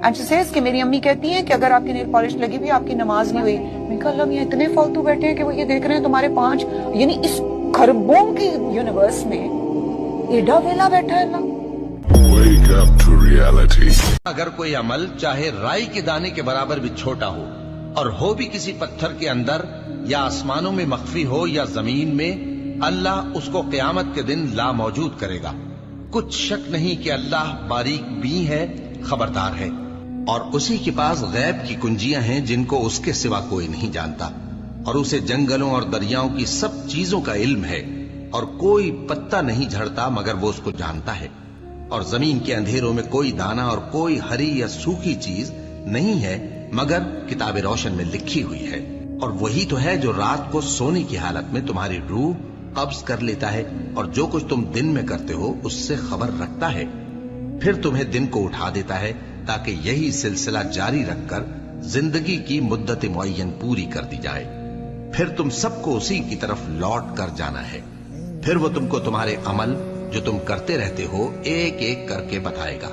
And she says کہ میری امی کہتی ہیں کہ اگر آپ کی نیل پالش لگی ہوئی آپ کی نماز نہیں ہوئی. میں کہا اللہ میاں اتنے فالتو بیٹھے ہیں کہ وہ یہ دیکھ رہے ہیں تمہارے 5 یعنی اس خربوں کی یونیورس میں ایڈا ویلا بیٹھا ہے اللہ. Wake up to reality. اگر کوئی عمل چاہے رائی کے دانے کے برابر بھی چھوٹا ہو اور ہو بھی کسی پتھر کے اندر یا آسمانوں میں مخفی ہو یا زمین میں، اللہ اس کو قیامت کے دن لا موجود کرے گا. کچھ شک نہیں کہ اللہ باریک بین ہے، خبردار ہے، اور اسی کے پاس غیب کی کنجیاں ہیں جن کو اس کے سوا کوئی نہیں جانتا، اور اسے جنگلوں اور دریاؤں کی سب چیزوں کا علم ہے، اور کوئی پتا نہیں جھڑتا مگر وہ اس کو جانتا ہے، اور زمین کے اندھیروں میں کوئی دانہ اور کوئی ہری یا سوکھی چیز نہیں ہے مگر کتاب روشن میں لکھی ہوئی ہے. اور وہی تو ہے جو رات کو سونے کی حالت میں تمہاری روح قبض کر لیتا ہے اور جو کچھ تم دن میں کرتے ہو اس سے خبر رکھتا ہے، پھر تمہیں دن کو اٹھا دیتا ہے تاکہ یہی سلسلہ جاری رکھ کر زندگی کی مدت معین پوری کر دی جائے. پھر تم سب کو اسی کی طرف لوٹ کر جانا ہے، پھر وہ تم کو تمہارے عمل جو تم کرتے رہتے ہو ایک ایک کر کے بتائے گا.